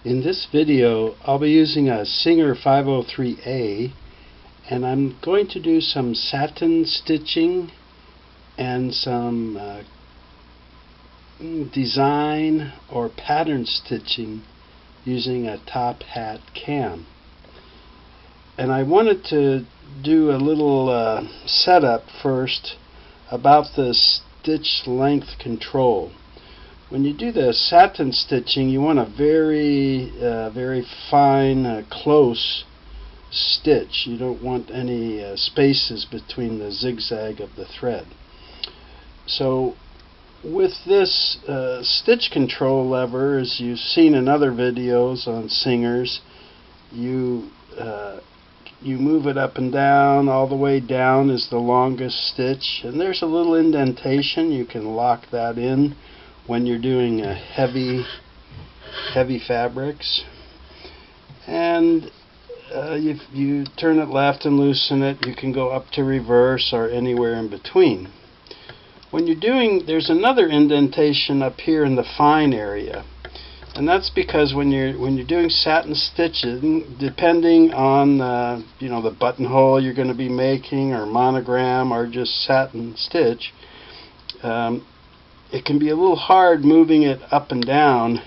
In this video, I'll be using a Singer 503A, and I'm going to do some satin stitching and some design or pattern stitching using a top hat cam. And I wanted to do a little setup first about the stitch length control. When you do the satin stitching, you want a very fine, close stitch. You don't want any spaces between the zigzag of the thread. So with this stitch control lever, as you've seen in other videos on Singers, you move it up and down. All the way down is the longest stitch, and there's a little indentation. You can lock that in when you're doing heavy fabrics. And if you turn it left and loosen it, you can go up to reverse or anywhere in between. When you're doing, there's another indentation up here in the fine area, and that's because when you're doing satin stitching, depending on the buttonhole you're going to be making, or monogram, or just satin stitch, it can be a little hard moving it up and down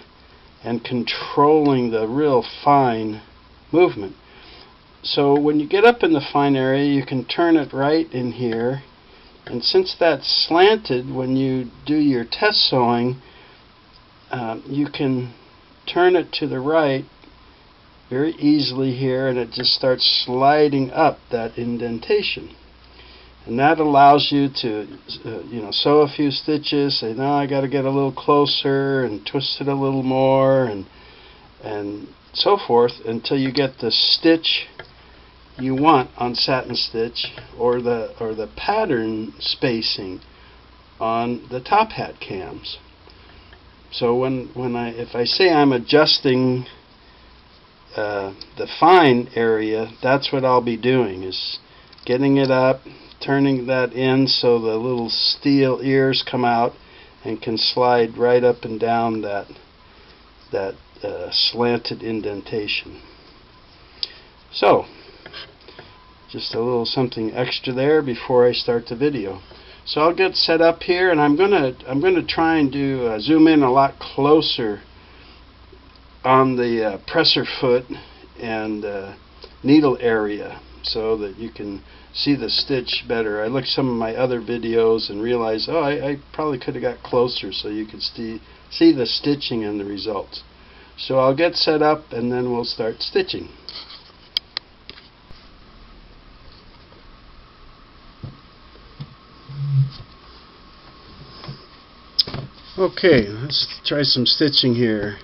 and controlling the real fine movement. So when you get up in the fine area, you can turn it right in here, and since that's slanted, when you do your test sewing, you can turn it to the right very easily here, and it just starts sliding up that indentation. And that allows you to sew a few stitches, say, no, I got to get a little closer, and twist it a little more, and so forth, until you get the stitch you want on satin stitch, or the pattern spacing on the top hat cams. So if I say I'm adjusting the fine area, that's what I'll be doing, is getting it up, turning that in so the little steel ears come out and can slide right up and down that slanted indentation. So just a little something extra there before I start the video. So I'll get set up here, and I'm gonna try and do zoom in a lot closer on the presser foot and needle area so that you can see the stitch better. I looked some of my other videos and realized, oh, I probably could have got closer so you could see the stitching and the results. So I'll get set up, and then we'll start stitching. Okay, let's try some stitching here.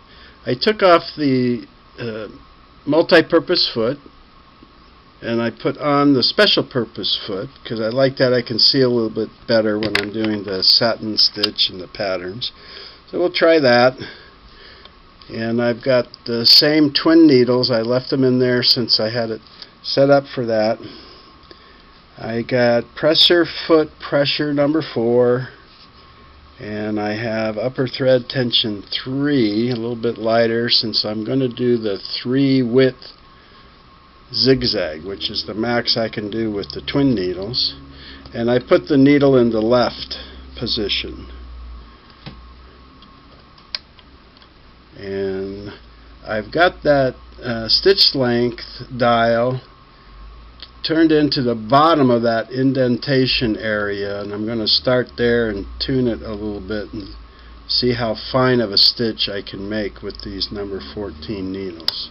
I took off the multi-purpose foot, and I put on the special purpose foot because I like that. I can see a little bit better when I'm doing the satin stitch and the patterns. So we'll try that. And I've got the same twin needles. I left them in there since I had it set up for that. I got presser foot pressure number 4. And I have upper thread tension 3, a little bit lighter, since I'm going to do the 3 width zigzag, which is the max I can do with the twin needles. And I put the needle in the left position. And I've got that stitch length dial turned into the bottom of that indentation area, and I'm going to start there and tune it a little bit and see how fine of a stitch I can make with these number 14 needles.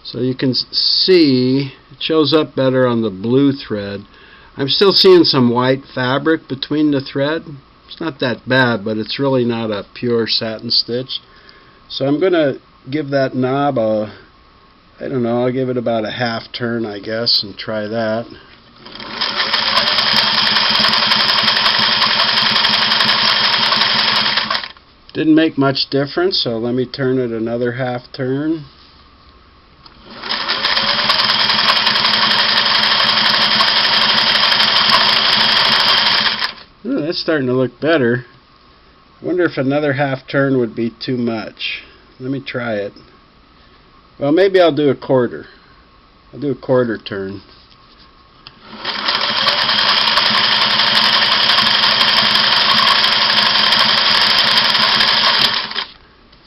So you can see it shows up better on the blue thread. I'm still seeing some white fabric between the thread. It's not that bad, but it's really not a pure satin stitch. So I'm going to give that knob I'll give it about a half turn, I guess, and try that. Didn't make much difference, so let me turn it another half turn. that's starting to look better. I wonder if another half turn would be too much. Let me try it. Well, maybe I'll do a quarter. I'll do a quarter turn.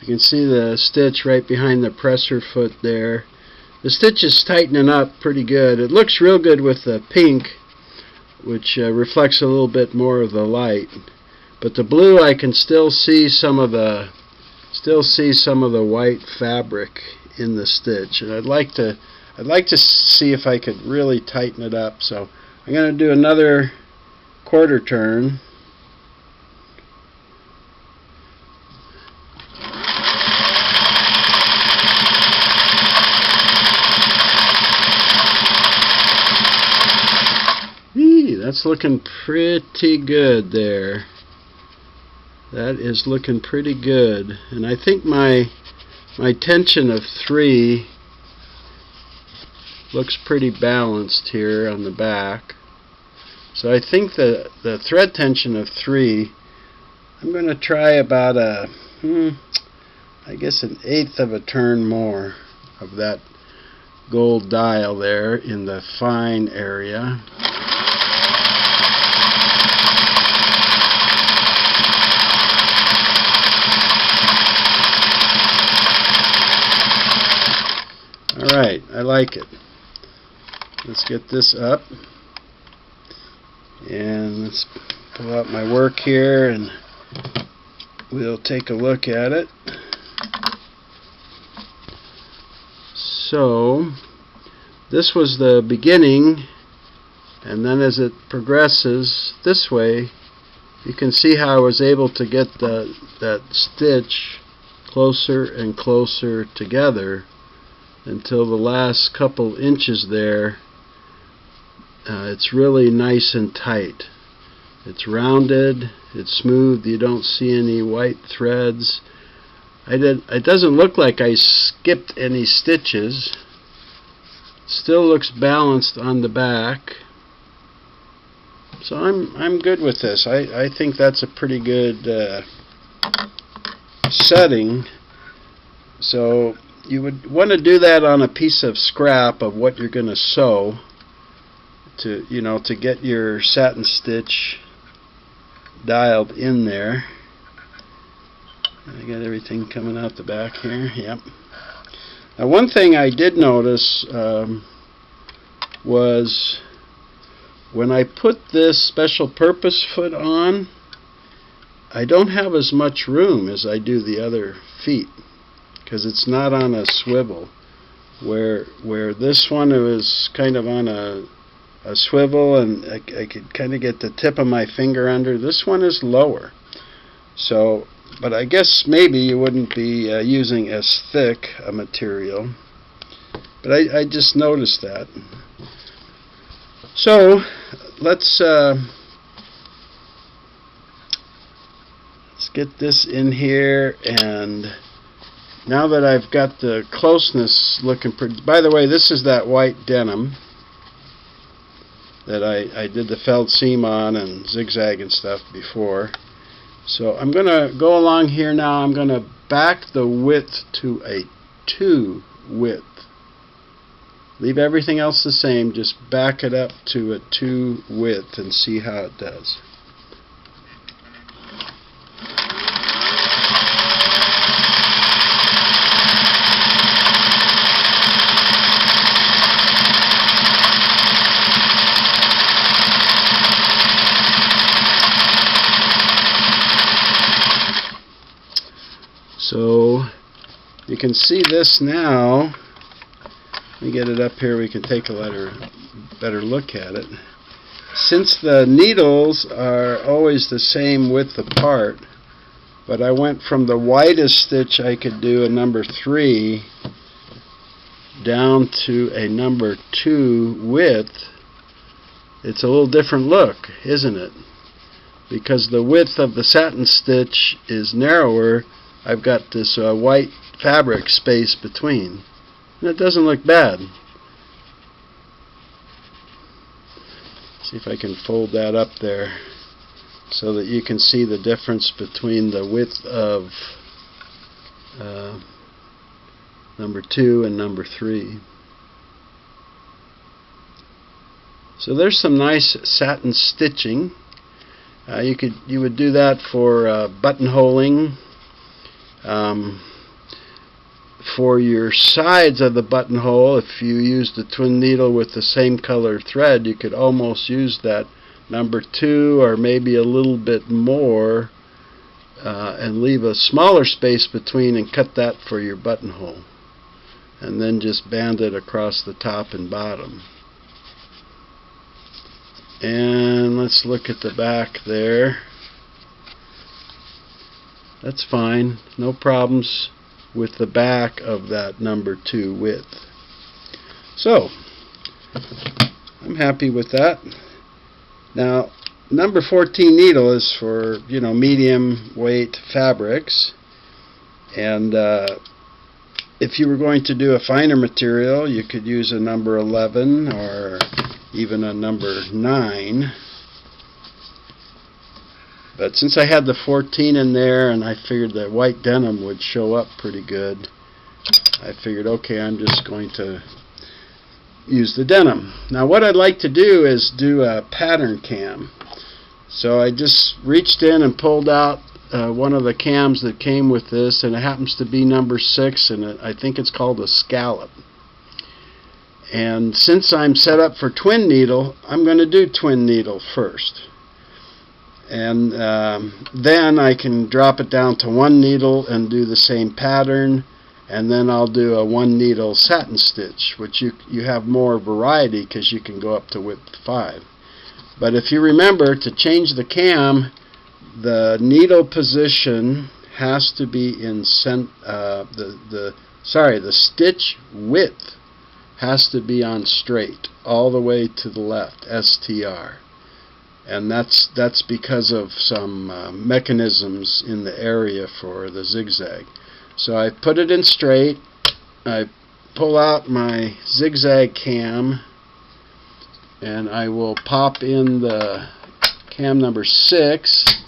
You can see the stitch right behind the presser foot there. The stitch is tightening up pretty good. It looks real good with the pink, which reflects a little bit more of the light. But the blue, I can still see some of the white fabric in the stitch, and I'd like to see if I could really tighten it up. So I'm going to do another quarter turn. That's looking pretty good there. That is looking pretty good. And I think my tension of 3 looks pretty balanced here on the back. So I think the thread tension of 3, I'm going to try about I guess an 1/8 of a turn more of that gold dial there in the fine area. Alright, I like it. Let's get this up. And let's pull out my work here and we'll take a look at it. So, this was the beginning, and then as it progresses this way, you can see how I was able to get that stitch closer and closer together until the last couple inches there. It's really nice and tight. It's rounded, it's smooth, you don't see any white threads. It doesn't look like I skipped any stitches. Still looks balanced on the back. So I'm good with this. I think that's a pretty good setting. So you would want to do that on a piece of scrap of what you're going to sew to get your satin stitch dialed in there. I got everything coming out the back here. Yep. Now, one thing I did notice was when I put this special purpose foot on, I don't have as much room as I do the other feet because it's not on a swivel. Where this one, it was kind of on a swivel, and I could kind of get the tip of my finger under. This one is lower. So, but I guess maybe you wouldn't be using as thick a material. But I just noticed that. So let's get this in here, and now that I've got the closeness looking pretty. By the way, this is that white denim that I did the felt seam on and zigzag and stuff before. So I'm going to go along here now. I'm going to back the width to a 2 width. Leave everything else the same, just back it up to a 2 width and see how it does. So you can see this now. Let me get it up here, we can take a better look at it. Since the needles are always the same width apart, but I went from the widest stitch I could do, a number 3, down to a number 2 width, it's a little different look, isn't it? Because the width of the satin stitch is narrower, I've got this white fabric space between. And it doesn't look bad. See if I can fold that up there. so that you can see the difference between the width of number 2 and number 3. So there's some nice satin stitching. You would do that for buttonholing. For your sides of the buttonhole, if you used a twin needle with the same color thread, you could almost use that number 2 or maybe a little bit more and leave a smaller space between and cut that for your buttonhole, and then just band it across the top and bottom. And let's look at the back there. That's fine, no problems with the back of that number 2 width. So I'm happy with that. Now, number 14 needle is for, medium weight fabrics, and if you were going to do a finer material, you could use a number 11 or even a number 9. But since I had the 14 in there and I figured that white denim would show up pretty good, I figured, okay, I'm just going to use the denim. Now what I'd like to do is do a pattern cam. So I just reached in and pulled out one of the cams that came with this, and it happens to be number 6, and I think it's called a scallop. And since I'm set up for twin needle, I'm going to do twin needle first. And then I can drop it down to 1 needle and do the same pattern, and then I'll do a 1 needle satin stitch, which you have more variety because you can go up to width 5. But if you remember, to change the cam, the needle position has to be in the stitch width has to be on straight all the way to the left, STR. And that's because of some mechanisms in the area for the zigzag. So I put it in straight, I pull out my zigzag cam, and I will pop in the cam number 6,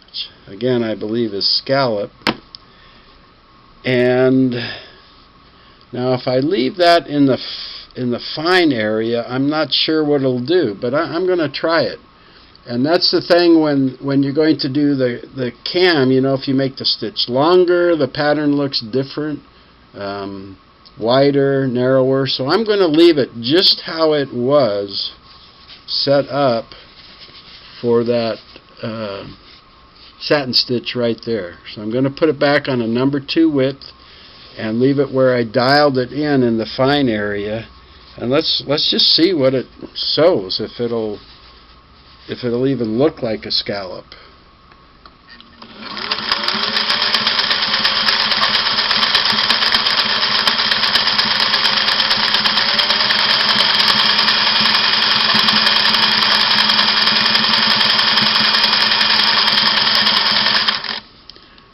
which again I believe is scallop. And now if I leave that in the fine area, I'm not sure what it'll do, but I'm going to try it. And that's the thing when you're going to do the cam, if you make the stitch longer, the pattern looks different, wider, narrower. So I'm going to leave it just how it was set up for that satin stitch right there. So I'm going to put it back on a number 2 width and leave it where I dialed it in the fine area. And let's just see what it sews, if it'll even look like a scallop.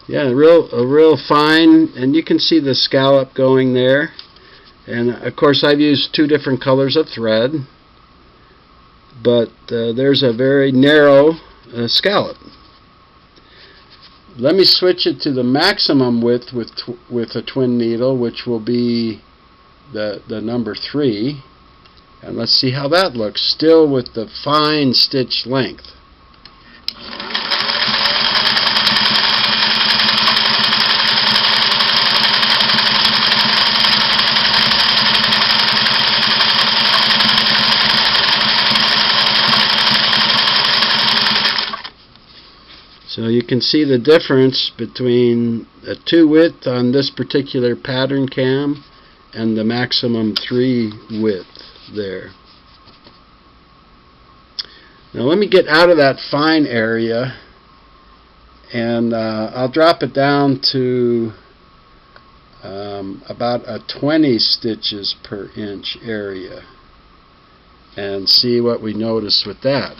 Yeah, a real fine, and you can see the scallop going there. And of course I've used 2 different colors of thread, but there's a very narrow scallop. Let me switch it to the maximum width with a twin needle, which will be the number 3, and let's see how that looks, still with the fine stitch length. So you can see the difference between a 2 width on this particular pattern cam and the maximum 3 width there. Now let me get out of that fine area, and I'll drop it down to about a 20 stitches per inch area and see what we notice with that.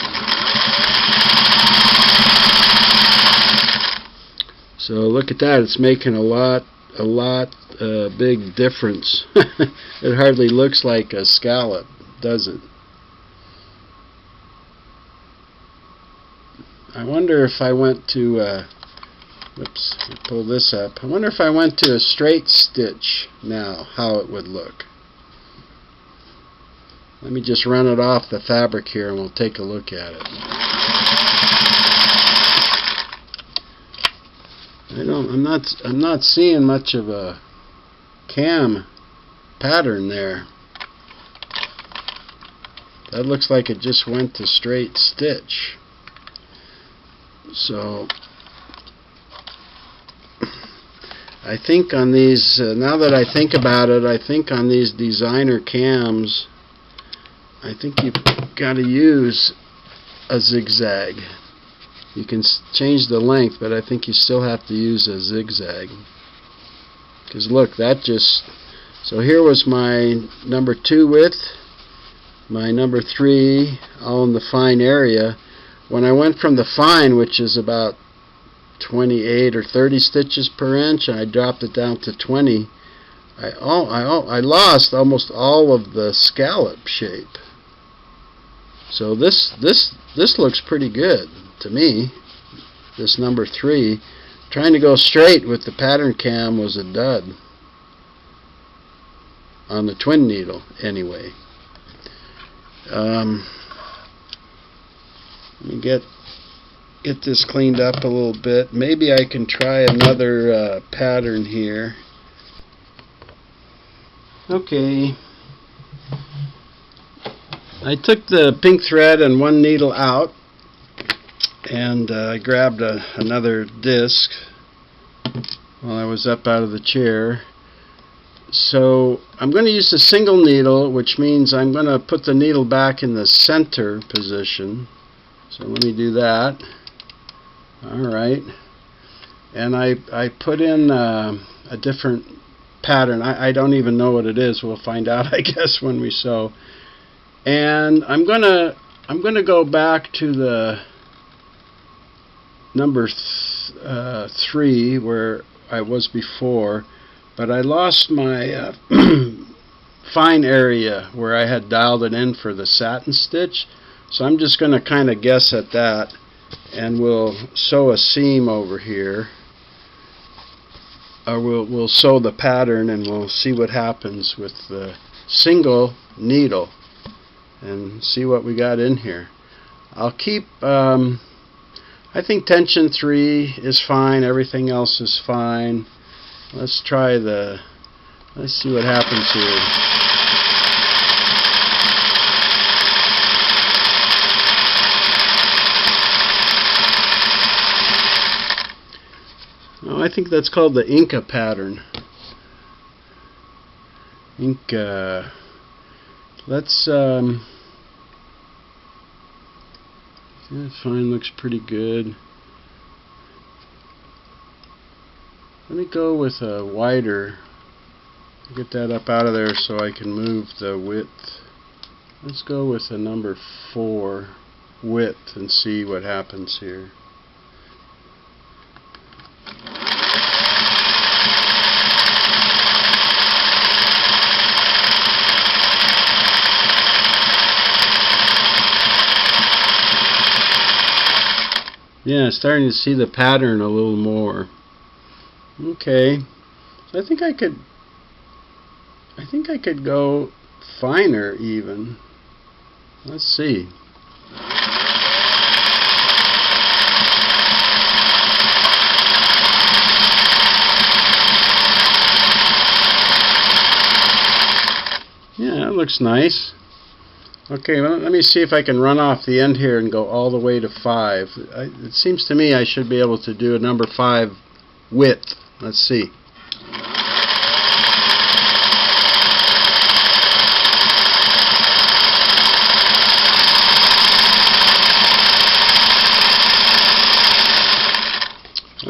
So look at that, it's making a lot big difference. It hardly looks like a scallop, does it? I wonder if I went to, oops, pull this up. I wonder if I went to a straight stitch now, how it would look. Let me just run it off the fabric here and we'll take a look at it. I'm not seeing much of a cam pattern there. That looks like it just went to straight stitch. So I think on these, now that I think about it, I think on these designer cams, I think you've got to use a zigzag. You can change the length, but I think you still have to use a zigzag. Because look, that just, so here was my number 2 width, my number 3 all in the fine area. When I went from the fine, which is about 28 or 30 stitches per inch, and I dropped it down to 20, I lost almost all of the scallop shape. So this looks pretty good to me. This number 3, trying to go straight with the pattern cam was a dud on the twin needle anyway. Let me get this cleaned up a little bit. Maybe I can try another pattern here. Okay. I took the pink thread and one needle out, and I grabbed another disc while I was up out of the chair. So I'm going to use a single needle, which means I'm going to put the needle back in the center position. So let me do that. Alright. And I put in a different pattern. I don't even know what it is. We'll find out, I guess, when we sew. And I'm gonna go back to the number 3 where I was before, but I lost my fine area where I had dialed it in for the satin stitch. So I'm just going to kind of guess at that, and we'll sew a seam over here. Or we'll sew the pattern, and we'll see what happens with the single needle and see what we got in here. I'll keep, I think tension 3 is fine, everything else is fine. Let's see what happens here. Oh, I think that's called the Inca pattern. Inca. Let's that fine, looks pretty good. Let me go with a wider. Get that up out of there so I can move the width. Let's go with a number 4 width and see what happens here. Yeah, starting to see the pattern a little more. Okay, so I think I could go finer even. Let's see. Yeah, that looks nice. Okay, well, let me see if I can run off the end here and go all the way to 5. It seems to me I should be able to do a number 5 width. Let's see.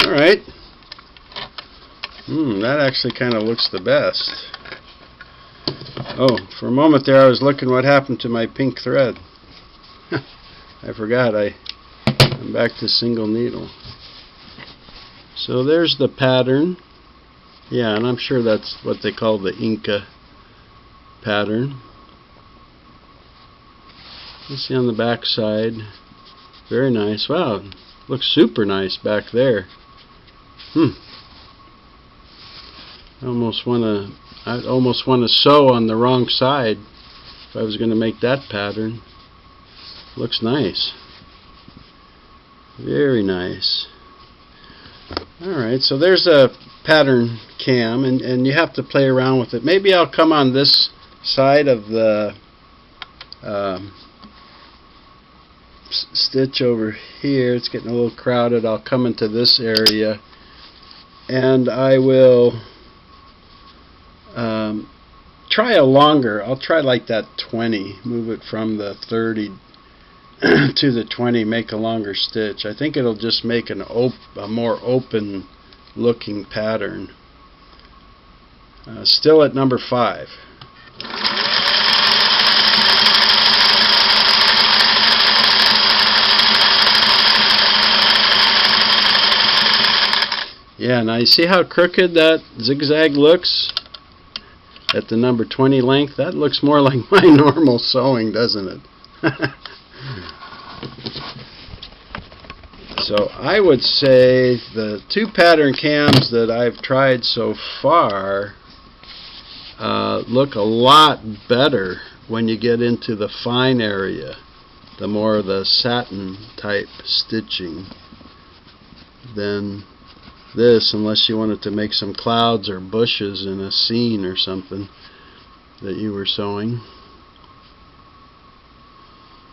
Alright. That actually kind of looks the best. Oh, for a moment there I was looking what happened to my pink thread. I forgot I'm back to single needle. So there's the pattern. Yeah, and I'm sure that's what they call the Inca pattern. You see on the back side. Very nice. Wow, Looks super nice back there. I'd almost want to sew on the wrong side if I was going to make that pattern. Looks nice. Very nice. Alright, so there's a pattern cam, and you have to play around with it. Maybe I'll come on this side of the stitch over here. It's getting a little crowded. I'll come into this area, and I will try a longer. I'll try like that 20. Move it from the 30 to the 20. Make a longer stitch. I think it'll just make a more open looking pattern. Still at number 5. Yeah, now you see how crooked that zigzag looks at the number 20 length? That looks more like my normal sewing, doesn't it? So I would say the 2 pattern cams that I've tried so far look a lot better when you get into the fine area, the more the satin type stitching, than this, unless you wanted to make some clouds or bushes in a scene or something that you were sewing.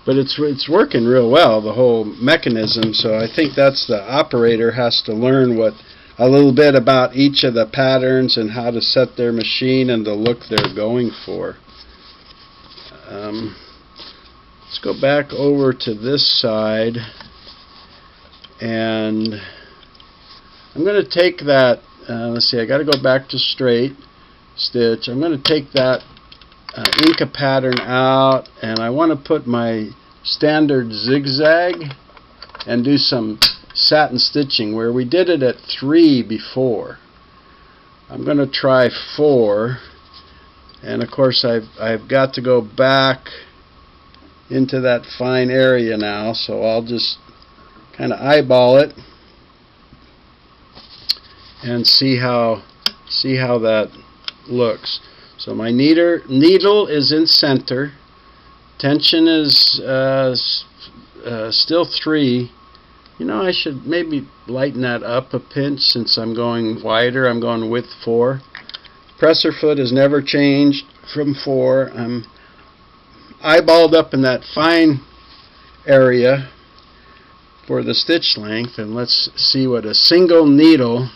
But it's working real well, the whole mechanism, so I think that's the operator has to learn a little bit about each of the patterns and how to set their machine and the look they're going for. Let's go back over to this side, and I'm going to take that, let's see, I got to go back to straight stitch. I'm going to take that Inca pattern out, and I want to put my standard zigzag and do some satin stitching where we did it at 3 before. I'm going to try 4, and of course I've got to go back into that fine area now, so I'll just kind of eyeball it and see how that looks. So my needle is in center. Tension is still 3. You know, I should maybe lighten that up a pinch since I'm going wider. I'm going width 4. Presser foot has never changed from 4. I'm eyeballed up in that fine area for the stitch length, and let's see what a single needle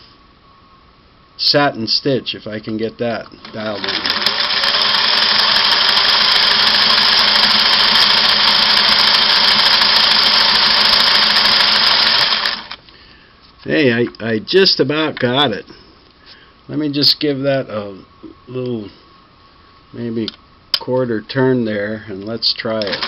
satin stitch, if I can get that dialed in. Hey, I just about got it. Let me just give that a little maybe quarter turn there, and let's try it.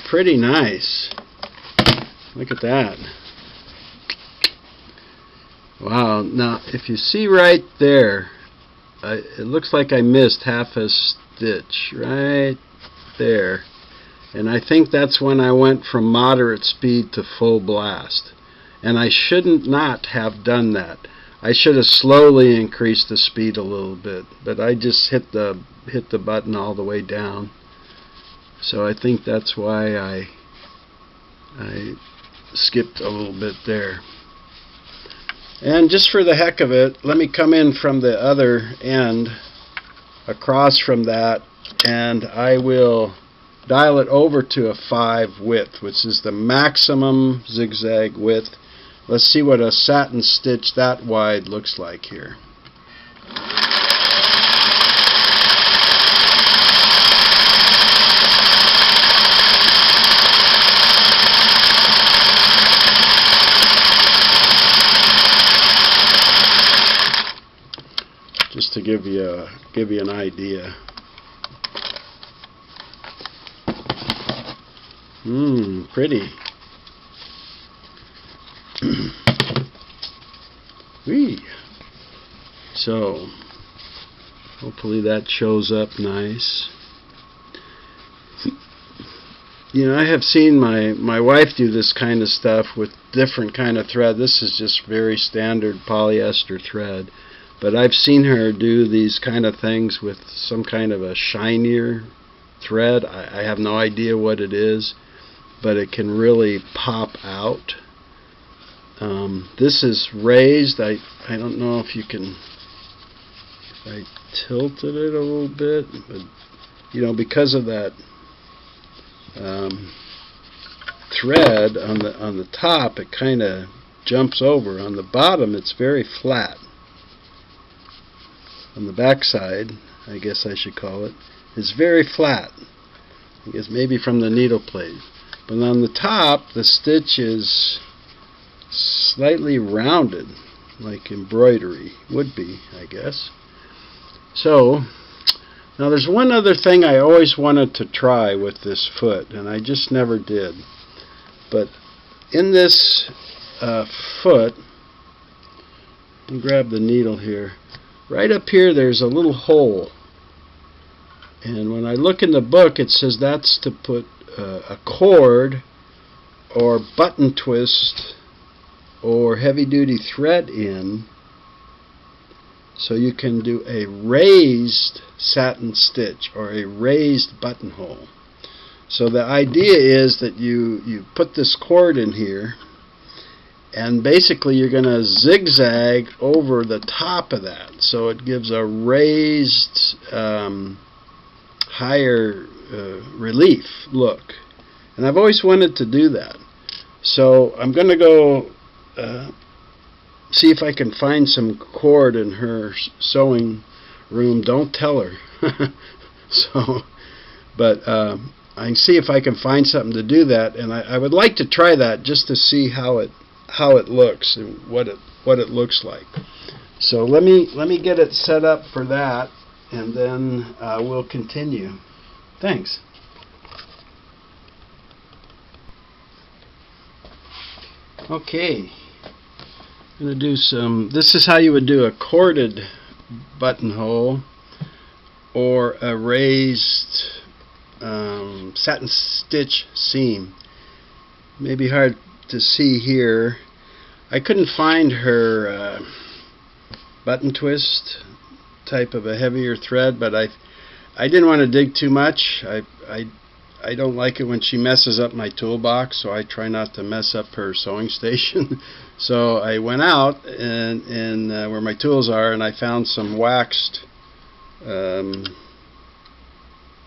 Pretty nice. Look at that. Wow. Now, if you see right there, it looks like I missed half a stitch right there. And I think that's when I went from moderate speed to full blast. And I shouldn't not have done that. I should have slowly increased the speed a little bit, but I just hit the button all the way down. So I think that's why I skipped a little bit there. And just for the heck of it, let me come in from the other end across from that, and I will dial it over to a 5 width, which is the maximum zigzag width. Let's see what a satin stitch that wide looks like here. Just to give you an idea. Pretty. Whee. So, hopefully that shows up nice. You know, I have seen my wife do this kind of stuff with different kind of thread. This is just very standard polyester thread. But I've seen her do these kind of things with some kind of a shinier thread. I have no idea what it is, but it can really pop out. This is raised. I don't know if you can, if I tilted it a little bit, but you know, because of that thread on the top, it kind of jumps over. On the bottom, it's very flat. On the back side, I guess I should call it, is very flat. I guess maybe from the needle plate. But on the top, the stitch is slightly rounded, like embroidery would be, I guess. So, now there's one other thing I always wanted to try with this foot, and I just never did. But in this foot, let me grab the needle here. Right up here there's a little hole. And when I look in the book, it says that's to put a cord or button twist or heavy-duty thread in, so you can do a raised satin stitch or a raised buttonhole. So the idea is that you put this cord in here, and basically you're going to zigzag over the top of that, so it gives a raised higher relief look. And I've always wanted to do that. So I'm going to go see if I can find some cord in her sewing room. Don't tell her. But I can see if I can find something to do that, and I would like to try that just to see how it looks and what it looks like. So let me get it set up for that, and then we'll continue. Thanks. Okay, I'm going to do some. This is how you would do a corded buttonhole or a raised satin stitch seam. Maybe hard to see here. I couldn't find her button twist type of a heavier thread, but I didn't want to dig too much. I don't like it when she messes up my toolbox, so I try not to mess up her sewing station. So I went out and where my tools are, and I found some waxed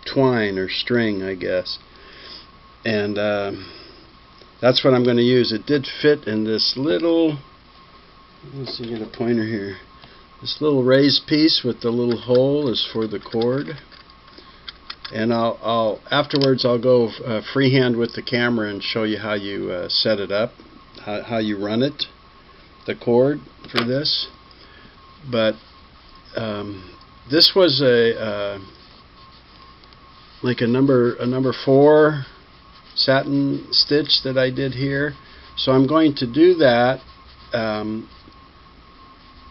twine or string, I guess, and that's what I'm going to use. It did fit in this little, let's see, get a pointer here. This little raised piece with the little hole is for the cord. And I'll afterwards I'll go freehand with the camera and show you how you set it up, how you run it, the cord for this. But this was like a number 4 satin stitch that I did here. So I'm going to do that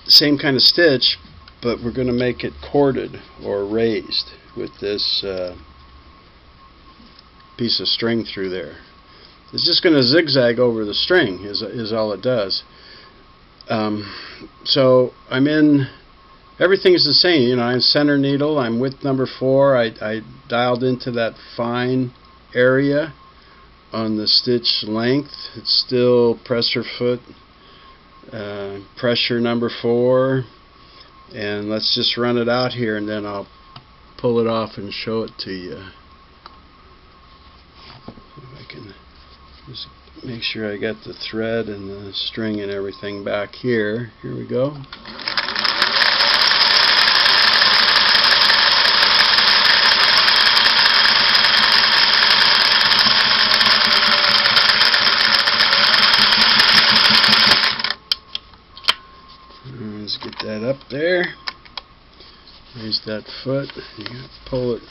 same kind of stitch, but we're going to make it corded or raised with this piece of string through there. It's just going to zigzag over the string is all it does. So I'm in, everything's the same. You know, I'm center needle, I'm width number 4. I dialed into that fine area on the stitch length. It's still presser foot, pressure number 4, and let's just run it out here, and then I'll pull it off and show it to you. If I can just make sure I got the thread and the string and everything back here. Here we go. Let's get that up there. Raise that foot. You gotta pull it.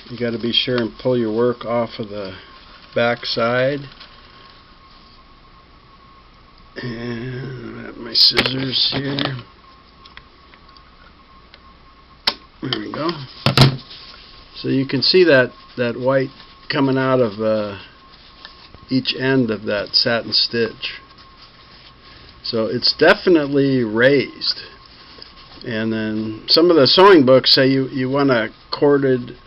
You got to be sure and pull your work off of the back side. And I have my scissors here. There we go. So you can see that white coming out of each end of that satin stitch. So it's definitely raised. And then some of the sewing books say you want a corded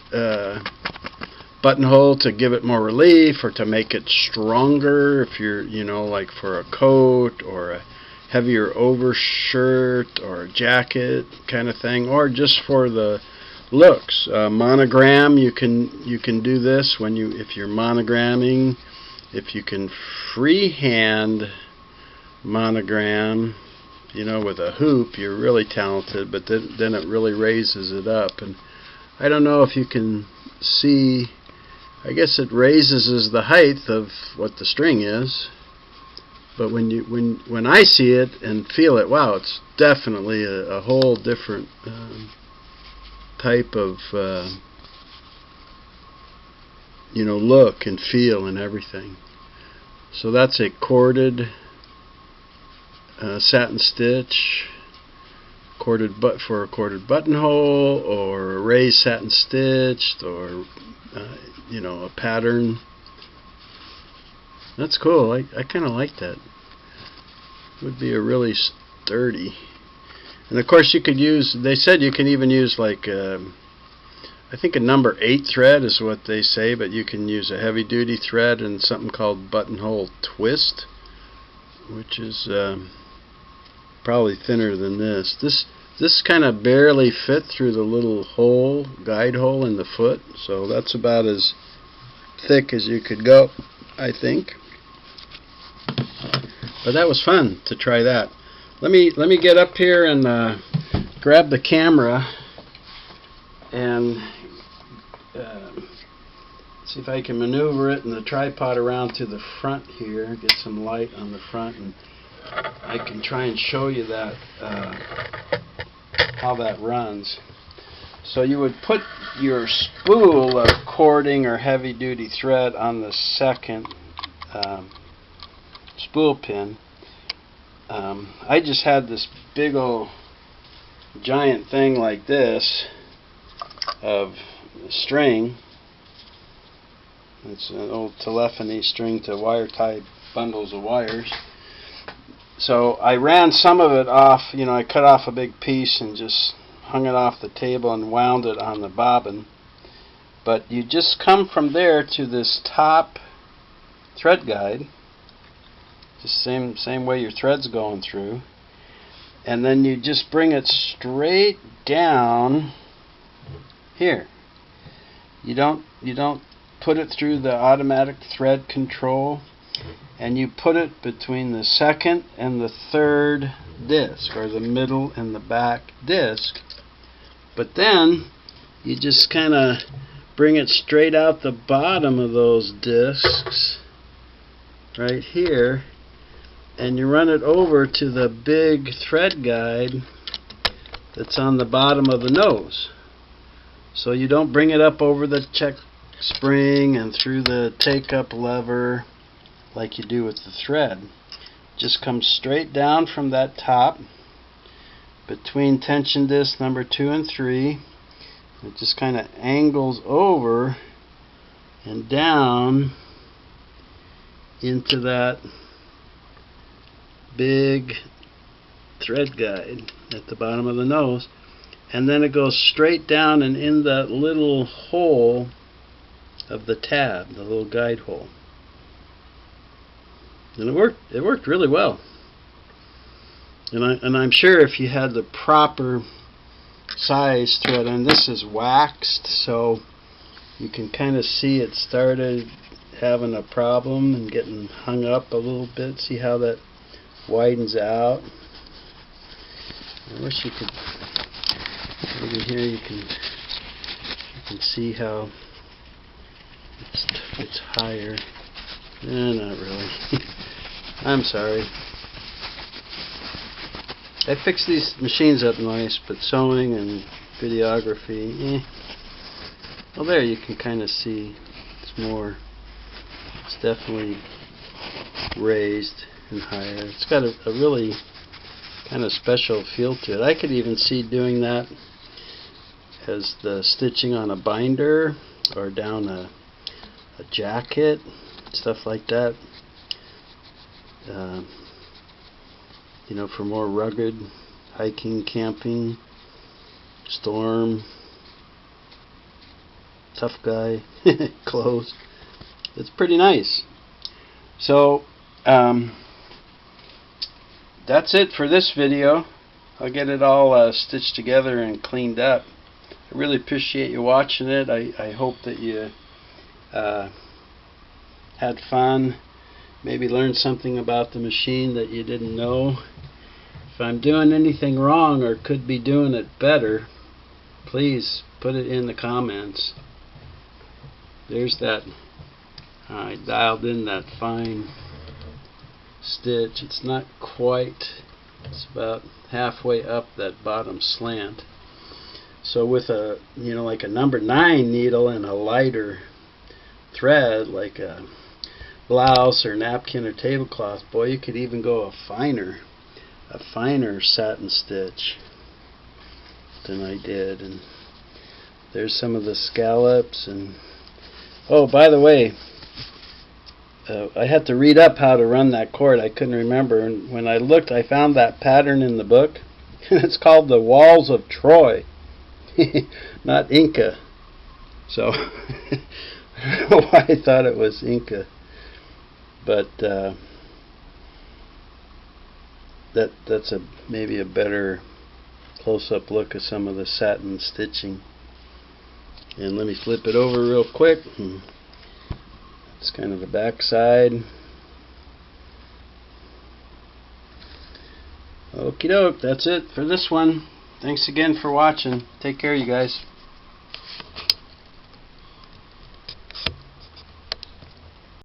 buttonhole to give it more relief or to make it stronger if you're, like for a coat or a heavier overshirt or a jacket kind of thing, or just for the looks. Monogram, you can do this if you're monogramming. If you can freehand monogram, with a hoop, you're really talented, but then it really raises it up. And I don't know if you can see, I guess it raises the height of what the string is. But when I see it and feel it, wow, it's definitely a whole different type of look and feel and everything. So that's a corded satin stitch, for a corded buttonhole, or a raised satin stitch, or a pattern. That's cool. I kind of like that. Would be a really sturdy. And of course you could use, they said you can even use like I think a number 8 thread is what they say, but you can use a heavy duty thread and something called buttonhole twist, which is probably thinner than this. This kind of barely fit through the little hole, guide hole in the foot, so that's about as thick as you could go, I think. But that was fun to try that. Let me get up here and grab the camera and see if I can maneuver it and the tripod around to the front here, get some light on the front, and I can try and show you that how that runs. So you would put your spool of cording or heavy duty thread on the second spool pin. I just had this big old giant thing like this of string. It's an old telephony string to wire tie bundles of wires. So I ran some of it off, I cut off a big piece and just hung it off the table and wound it on the bobbin. But you just come from there to this top thread guide, just same way your thread's going through, and then you just bring it straight down here. You don't put it through the automatic thread control, and you put it between the second and the third disc, or the middle and the back disc. But then you just kind of bring it straight out the bottom of those discs right here, and you run it over to the big thread guide that's on the bottom of the nose. So you don't bring it up over the check spring and through the take-up lever like you do with the thread. Just comes straight down from that top between tension disc number 2 and 3. It just kind of angles over and down into that big thread guide at the bottom of the nose, and then it goes straight down and in that little hole of the tab, the little guide hole. And it worked really well. And I'm sure if you had the proper size thread, and this is waxed, so you can kind of see it started having a problem and getting hung up a little bit. See how that widens out? I wish you could, maybe here you can see how it's higher. Not really. I'm sorry. I fix these machines up nice, but sewing and videography, Well, there you can kind of see it's more It's definitely raised and higher. It's got a really kind of special feel to it. I could even see doing that as the stitching on a binder or down a jacket, stuff like that. You know, for more rugged hiking, camping, storm, tough guy clothes. It's pretty nice. So that's it for this video. I'll get it all stitched together and cleaned up. I really appreciate you watching it. I hope that you had fun, maybe learned something about the machine that you didn't know. If I'm doing anything wrong or could be doing it better, please put it in the comments. There's that. I dialed in that fine stitch. It's not quite, it's about halfway up that bottom slant. So with a, you know, like a number 9 needle and a lighter thread, like a blouse or napkin or tablecloth, boy, you could even go a finer satin stitch than I did. And there's some of the scallops. And oh, by the way, I had to read up how to run that cord. I couldn't remember, and when I looked, I found that pattern in the book. It's called the Walls of Troy, not Inca. So I don't know why I thought it was Inca, but that's maybe a better close-up look of some of the satin stitching. And let me flip it over real quick. It's kind of the back side. Okie doke, that's it for this one. Thanks again for watching. Take care, you guys.